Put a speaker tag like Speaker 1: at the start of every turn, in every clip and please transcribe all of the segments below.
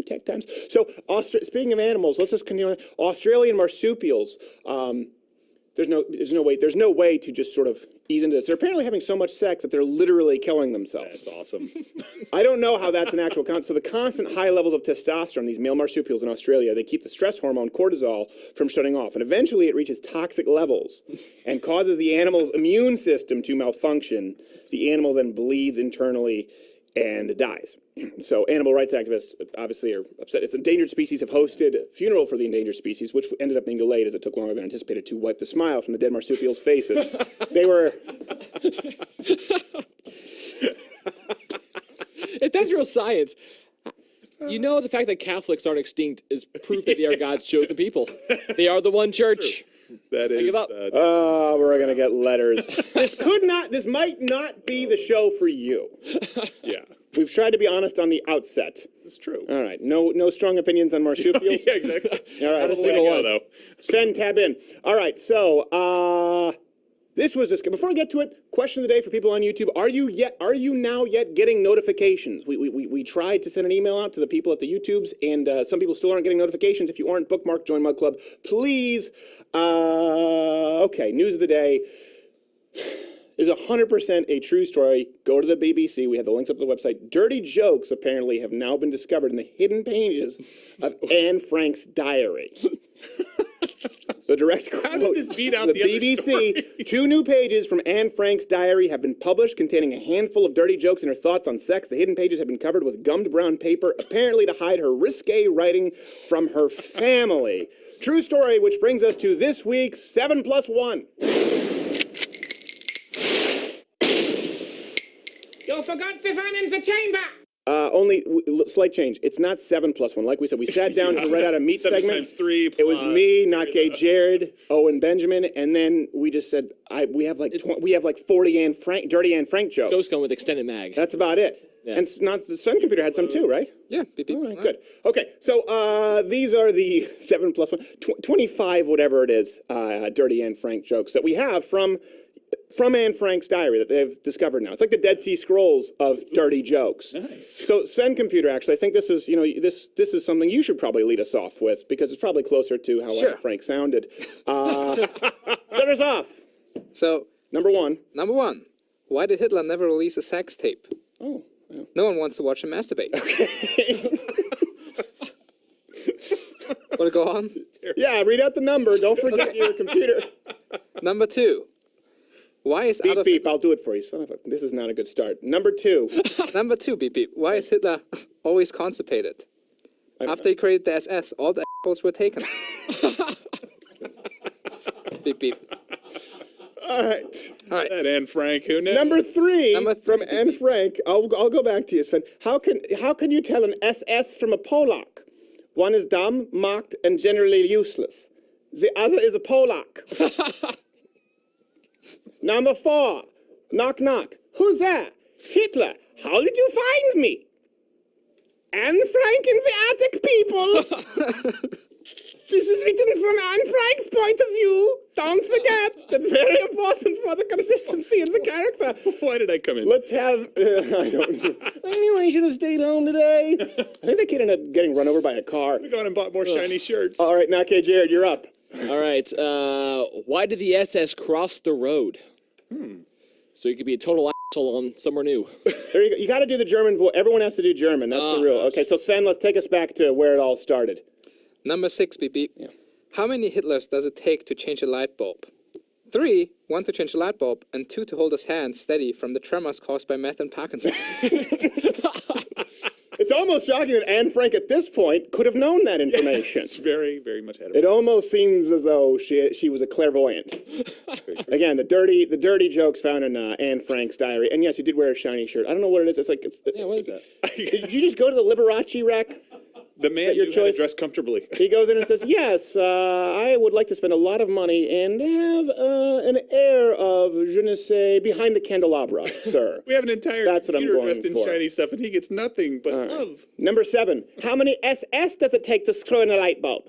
Speaker 1: you, tech times. So, speaking of animals, let's just continue. Australian marsupials. There's no way to just sort of ease into this. They're apparently having so much sex that they're literally killing themselves.
Speaker 2: That's awesome.
Speaker 1: I don't know how that's an actual concept. So the constant high levels of testosterone, these male marsupials in Australia, they keep the stress hormone cortisol from shutting off. And eventually it reaches toxic levels and causes the animal's immune system to malfunction. The animal then bleeds internally and dies. So animal rights activists obviously are upset. It's endangered species have hosted a funeral for the endangered species, which ended up being delayed as it took longer than anticipated to wipe the smile from the dead marsupials' faces. They were...
Speaker 3: If that's real science, you know the fact that Catholics aren't extinct is proof that they are God's chosen people. They are the one church.
Speaker 2: That is...
Speaker 3: Give up.
Speaker 1: we're going to get letters. This might not be the show for you.
Speaker 2: Yeah.
Speaker 1: We've tried to be honest on the outset.
Speaker 2: It's true.
Speaker 1: All right. No strong opinions on marsupials?
Speaker 2: Yeah, exactly.
Speaker 1: All right.
Speaker 3: Not a single one.
Speaker 2: Though.
Speaker 1: Sven, tab in. All right. So, this was just... Before I get to it, question of the day for people on YouTube. Are you now getting notifications? We tried to send an email out to the people at the YouTubes, and some people still aren't getting notifications. If you aren't, bookmark Join Mug Club. Please. Okay. News of the day. Is 100% a true story. Go to the BBC. We have the links up to the website. Dirty jokes apparently have now been discovered in the hidden pages of Anne Frank's diary. So direct quote.
Speaker 2: How did this beat out the
Speaker 1: BBC?
Speaker 2: other story?
Speaker 1: 2 new pages from Anne Frank's diary have been published containing a handful of dirty jokes and her thoughts on sex. The hidden pages have been covered with gummed brown paper, apparently to hide her risque writing from her family. True story, which brings us to this week's 7+1.
Speaker 4: You forgot the fan in the chamber.
Speaker 1: Only slight change. It's not 7+1. Like we said, we sat down to write out a meat
Speaker 2: 7
Speaker 1: segment.
Speaker 2: times 3
Speaker 1: It was
Speaker 2: plus
Speaker 1: me, not gay Jared, Owen Benjamin, and then we just said we have like 40 dirty Anne Frank jokes.
Speaker 3: Ghost Gun with extended mag.
Speaker 1: That's about it.
Speaker 3: Yeah.
Speaker 1: And not the Sun Computer had some too, right?
Speaker 3: Yeah. Beep, beep.
Speaker 1: All right, good. Okay, so these are the 7+1, 25, whatever it is, dirty Anne Frank jokes that we have from Anne Frank's diary that they've discovered now. It's like the Dead Sea Scrolls of dirty jokes.
Speaker 2: Nice.
Speaker 1: So Sven Computer, actually, I think this is, this is something you should probably lead us off with because it's probably closer to how Anne Frank sounded. Set us off.
Speaker 5: So,
Speaker 1: Number one,
Speaker 5: why did Hitler never release a sex tape?
Speaker 1: Oh, yeah.
Speaker 5: No one wants to watch him masturbate. Want to go on?
Speaker 1: Yeah, read out the number. Don't forget your computer.
Speaker 5: Number 2. Why is
Speaker 1: Beep,
Speaker 5: Adolf...
Speaker 1: beep, I'll do it for you, son of a... This is not a good start. Number 2.
Speaker 5: Number 2, beep, beep. Why is Hitler always constipated? After he created the SS, all the apples were taken. Beep, beep.
Speaker 1: All right.
Speaker 2: That Anne Frank, who knew?
Speaker 1: Number 3
Speaker 5: Number 3,
Speaker 1: from Anne Frank. I'll go back to you, Sven. How can you tell an SS from a Polak? One is dumb, mocked, and generally useless. The other is a Polak. Number 4. Knock, knock. Who's there? Hitler. How did you find me? Anne Frank in the attic, people. This is written from Anne Frank's point of view. Don't forget. That's very important for the consistency of the character.
Speaker 2: Why did I come in?
Speaker 1: Let's have... I don't know. I knew I should have stayed home today. I think the kid ended up getting run over by a car.
Speaker 2: We gone and bought more shiny shirts.
Speaker 1: All right, now, okay, Jared, you're up.
Speaker 3: All right. Why did the SS cross the road? So you could be a total asshole on somewhere new.
Speaker 1: There you go. You got to do the German voice. Everyone has to do German. That's the real. Okay, so Sven, let's take us back to where it all started.
Speaker 5: Number 6, beep, beep.
Speaker 1: Yeah.
Speaker 5: How many Hitlers does it take to change a light bulb? 3, 1 to change the light bulb, and 2 to hold his hand steady from the tremors caused by meth and Parkinson's.
Speaker 1: It's almost shocking that Anne Frank at this point could have known that information.
Speaker 2: It's very, very much ahead of
Speaker 1: It almost seems as though she was a clairvoyant. Again, the dirty jokes found in Anne Frank's diary. And yes, he did wear a shiny shirt. I don't know what it is.
Speaker 3: Yeah, what is that?
Speaker 1: Did you just go to the Liberace rack?
Speaker 2: The man
Speaker 1: your
Speaker 2: knew how
Speaker 1: choice?
Speaker 2: to dress comfortably.
Speaker 1: He goes in and says, yes, I would like to spend a lot of money and have an air of, je ne sais, behind the candelabra, sir.
Speaker 2: We have an entire
Speaker 1: That's what I'm
Speaker 2: computer
Speaker 1: going
Speaker 2: dressed in
Speaker 1: for.
Speaker 2: shiny stuff, and he gets nothing but love.
Speaker 1: Number 7. How many SS does it take to screw in a light bulb?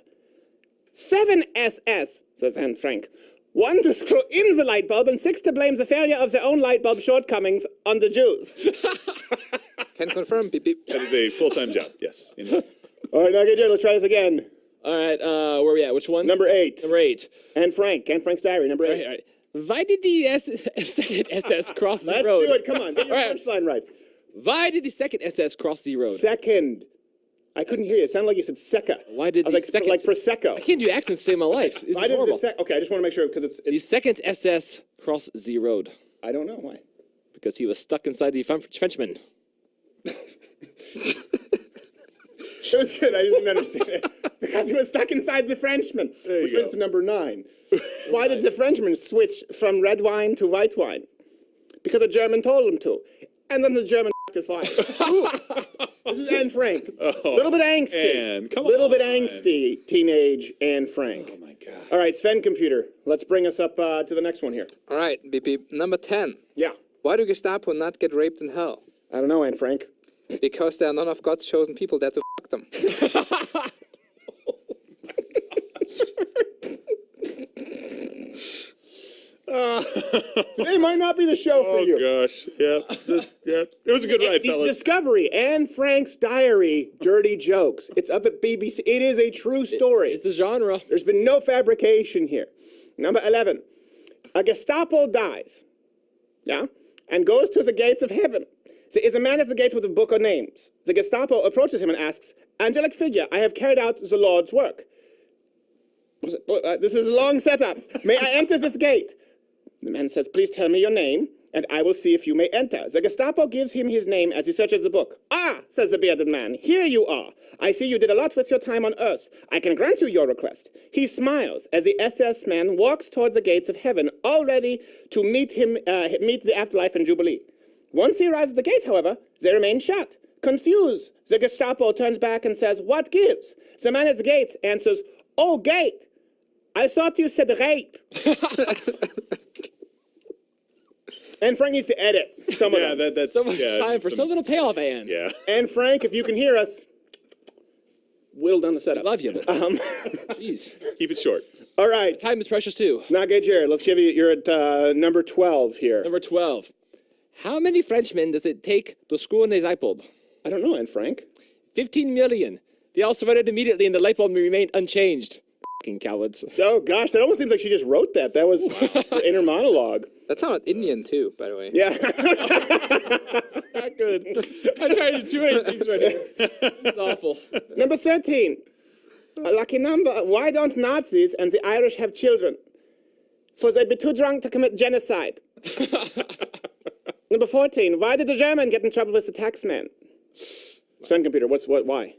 Speaker 1: 7 SS, says Anne Frank. 1 to screw in the light bulb, and 6 to blame the failure of their own light bulb shortcomings on the Jews.
Speaker 5: Can confirm, beep, beep.
Speaker 2: That is a full-time job, yes.
Speaker 1: All right, now get let's try this again.
Speaker 3: All right, where are we at? Which one?
Speaker 1: Number 8.
Speaker 3: Number 8.
Speaker 1: Anne Frank's diary, number 8.
Speaker 3: All right, all right. Why did the second SS cross the
Speaker 1: Let's
Speaker 3: road?
Speaker 1: do it. Come on, get your
Speaker 3: All right.
Speaker 1: punchline right.
Speaker 3: Why did the second SS cross the road?
Speaker 1: Second. I couldn't hear you. It sounded like you said secca.
Speaker 3: Why did
Speaker 1: I was
Speaker 3: the
Speaker 1: like,
Speaker 3: second...
Speaker 1: like prosecco.
Speaker 3: I can't do accents to save my life. This
Speaker 1: Why
Speaker 3: is
Speaker 1: did
Speaker 3: horrible.
Speaker 1: Okay, I just want to make sure because
Speaker 3: The second SS crossed the road
Speaker 1: I don't know why.
Speaker 3: because he was stuck inside the Frenchman.
Speaker 1: It was good. I just didn't understand it. Because he was stuck inside the Frenchman, which brings to number 9. Why did the Frenchman switch from red wine to white wine? Because a German told him to. And then the German his wife. This is Anne Frank. A little bit angsty.
Speaker 2: Anne, come
Speaker 1: little bit
Speaker 2: on.
Speaker 1: angsty teenage Anne Frank.
Speaker 2: Oh my God.
Speaker 1: All right, Sven Computer. Let's bring us up to the next one here.
Speaker 5: All right, beep beep. Number 10.
Speaker 1: Yeah.
Speaker 5: Why do Gestapo not get raped in hell?
Speaker 1: I don't know, Anne Frank.
Speaker 5: Because there are none of God's chosen people there to fuck them.
Speaker 1: Today might not be the show for
Speaker 2: Oh
Speaker 1: you.
Speaker 2: gosh. Yeah. It was a good ride,
Speaker 1: The
Speaker 2: fellas.
Speaker 1: Discovery, Anne Frank's diary, dirty jokes. It's up at BBC. It is a true story.
Speaker 3: It's a genre.
Speaker 1: There's been no fabrication here. Number 11. A Gestapo dies, yeah, and goes to the gates of heaven. There is a man at the gate with a book of names. The Gestapo approaches him and asks, "Angelic figure, I have carried out the Lord's work." This is a long setup. May I enter this gate? The man says, "Please tell me your name, and I will see if you may enter." The Gestapo gives him his name as he searches the book. "Ah," says the bearded man, "here you are. I see you did a lot with your time on Earth. I can grant you your request." He smiles as the SS man walks towards the gates of heaven, all ready to meet the afterlife and Jubilee. Once he arrives at the gate, however, they remain shut. Confused, the Gestapo turns back and says, "What gives?" The man at the gate answers, "Oh, gate, I thought you said rape." And Frank needs to edit some of
Speaker 2: Yeah,
Speaker 1: them.
Speaker 2: that's
Speaker 3: So much time for so little payoff, Anne.
Speaker 2: Yeah.
Speaker 1: And Frank, if you can hear us, whittle down the setup.
Speaker 3: Love you, but jeez.
Speaker 2: Keep it short.
Speaker 1: All right.
Speaker 3: Time is precious too.
Speaker 1: Now, Gay Jared, let's give you, you're at number 12 here.
Speaker 3: Number 12. How many Frenchmen does it take to screw in a light bulb?
Speaker 1: I don't know, Anne Frank.
Speaker 3: 15 million. They all surrendered immediately and the light bulb remained unchanged. Fucking cowards.
Speaker 1: Oh, gosh, that almost seems like she just wrote that. That was her inner monologue.
Speaker 5: That sounded Indian too, by the way.
Speaker 1: Yeah.
Speaker 3: Not good. I tried to do too many things right here. It's awful.
Speaker 1: Number 13. A lucky number. Why don't Nazis and the Irish have children? For they'd be too drunk to commit genocide. Number 14. Why did the German get in trouble with the taxman? Sven Computer, why?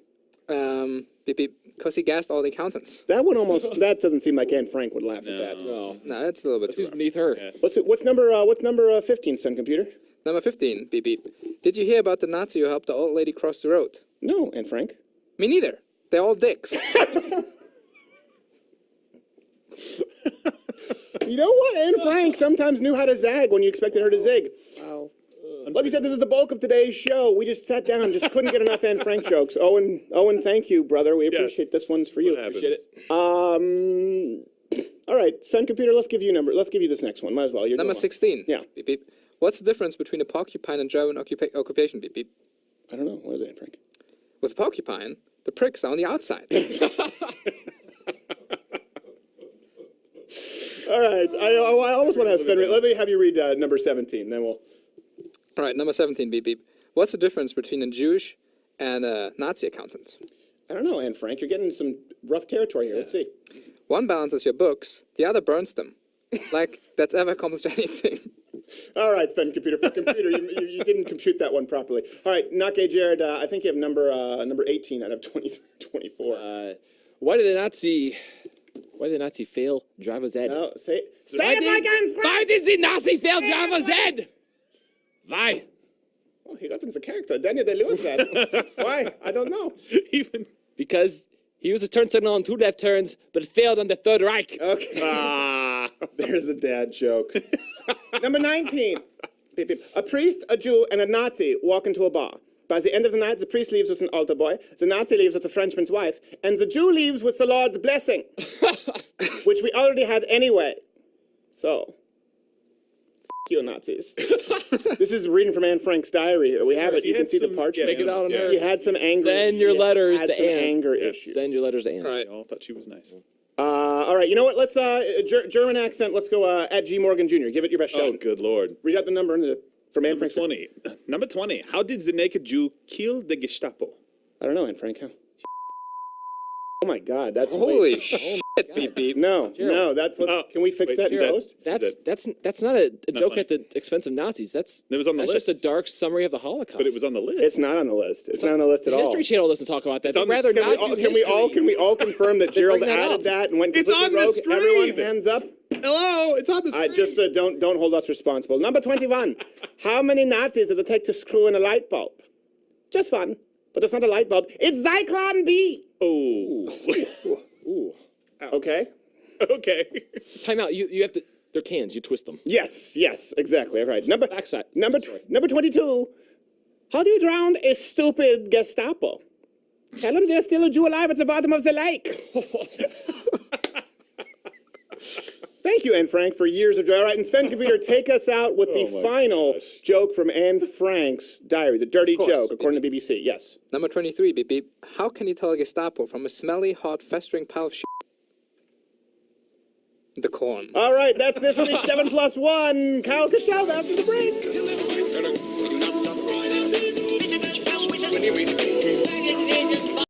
Speaker 5: Beep beep. Because he gassed all the accountants.
Speaker 1: That one almost, that doesn't seem like Anne Frank would laugh at that.
Speaker 3: No.
Speaker 5: No, that's a little bit
Speaker 3: That
Speaker 5: too
Speaker 3: seems
Speaker 5: rough.
Speaker 3: beneath her.
Speaker 1: What's number 15, Sven Computer?
Speaker 5: Number 15. Beep beep. Did you hear about the Nazi who helped the old lady cross the road?
Speaker 1: No, Anne Frank.
Speaker 5: Me neither. They're all dicks.
Speaker 1: You know what? Anne Frank sometimes knew how to zag when you expected her to zig. Like you said, this is the bulk of today's show. We just sat down, just couldn't get enough Anne Frank jokes. Owen, thank you, brother. We appreciate this one's for you.
Speaker 3: Appreciate it.
Speaker 1: All right, Sven Computer, let's give you this next one. Might as well. You're
Speaker 5: Number
Speaker 1: doing
Speaker 5: 16.
Speaker 1: Yeah.
Speaker 5: Beep beep. What's the difference between a porcupine and German occupation? Beep beep.
Speaker 1: well. I don't know. What is it, Anne Frank?
Speaker 5: With a porcupine, the pricks are on the outside.
Speaker 1: All right. I almost want to have Sven. Let me have you read number 17. Then we'll.
Speaker 5: All right, number 17. Beep beep. What's the difference between a Jewish and a Nazi accountant?
Speaker 1: I don't know, Anne Frank. You're getting some rough territory here. Let's see.
Speaker 5: One balances your books, the other burns them. Like that's ever accomplished anything.
Speaker 1: All right, Sven Computer. For computer, you didn't compute that one properly. All right, Nake Jared. I think you have number 18 out of 24.
Speaker 3: Why did the Nazi fail driver's ed?
Speaker 1: No, say it like Anne Frank.
Speaker 3: Why did the Nazi fail driver's ed? Why?
Speaker 1: Oh, he got into character. Daniel Day-Lewis that. Why? I don't know.
Speaker 2: Even
Speaker 3: Because he used a turn signal on 2 left turns, but failed on the Third Reich.
Speaker 1: Okay. There's a dad joke. Number 19. Beep, beep. A priest, a Jew, and a Nazi walk into a bar. By the end of the night, the priest leaves with an altar boy, the Nazi leaves with the Frenchman's wife, and the Jew leaves with the Lord's blessing, which we already had anyway. So, you Nazis. This is reading from Anne Frank's diary. We have it.
Speaker 2: She
Speaker 1: You can
Speaker 2: had
Speaker 1: see the
Speaker 2: some-
Speaker 1: parchment.
Speaker 3: Make it out on
Speaker 2: Yeah.
Speaker 3: her.
Speaker 1: She had some anger.
Speaker 3: Send your
Speaker 1: she
Speaker 3: letters
Speaker 1: had
Speaker 3: to
Speaker 1: some
Speaker 3: Anne.
Speaker 1: anger
Speaker 2: Yeah.
Speaker 1: issues.
Speaker 3: Send your letters to Anne.
Speaker 5: All right.
Speaker 2: They all thought she was nice.
Speaker 1: All right, you know what? Let's German accent. Let's go at G Morgan Jr. Give it your best
Speaker 2: Oh,
Speaker 1: shot.
Speaker 2: good Lord.
Speaker 1: Read out the number from Anne
Speaker 2: Number
Speaker 1: Frank's.
Speaker 2: 20. Number 20. How did the naked Jew kill the Gestapo?
Speaker 1: I don't know, Anne Frank. How? Oh my God, that's
Speaker 5: Holy shit, beep beep.
Speaker 1: No,
Speaker 3: Gerald.
Speaker 1: that's.
Speaker 2: Oh,
Speaker 1: Can we fix
Speaker 2: wait,
Speaker 1: that,
Speaker 2: is that-
Speaker 1: host?
Speaker 3: That's not a joke
Speaker 2: funny.
Speaker 3: at the expense of Nazis. That's
Speaker 2: It was on the
Speaker 3: that's
Speaker 2: list.
Speaker 3: just a dark summary of the Holocaust.
Speaker 2: But it was on the list.
Speaker 1: It's not on the list. It's not on the list at
Speaker 3: the
Speaker 1: all.
Speaker 3: History Channel doesn't talk about that.
Speaker 2: It's
Speaker 3: They'd
Speaker 2: on the
Speaker 3: rather
Speaker 2: screen.
Speaker 3: not do
Speaker 1: Can we all confirm that Gerald
Speaker 3: bring that
Speaker 1: added
Speaker 3: up.
Speaker 1: that and went
Speaker 2: It's
Speaker 1: completely
Speaker 2: on the
Speaker 1: rogue?
Speaker 2: screen.
Speaker 1: Everyone, hands up.
Speaker 2: Hello, it's on the screen.
Speaker 1: Just don't hold us responsible. Number 21. How many Nazis does it take to screw in a light bulb? Just one, but it's not a light bulb. It's Zyklon B.
Speaker 2: Oh.
Speaker 3: Ooh.
Speaker 1: Okay.
Speaker 2: Okay.
Speaker 3: Time out. You have to. They're cans. You twist them.
Speaker 1: Yes, exactly. All right.
Speaker 3: Backside.
Speaker 1: Number 22. How do you drown a stupid Gestapo? Tell them there's still a Jew alive at the bottom of the lake. Thank you, Anne Frank, for years of joy. All right, and Sven Computer, take us out with the
Speaker 2: my
Speaker 1: final
Speaker 2: gosh.
Speaker 1: joke from Anne Frank's diary, the dirty
Speaker 5: course.
Speaker 1: joke, according to BBC. Yes.
Speaker 5: Number 23, beep beep. How can you tell a Gestapo from a smelly, hot, festering pile of shit? The corn.
Speaker 1: All right, that's this week's 7+1. Kyle Kashal after the break.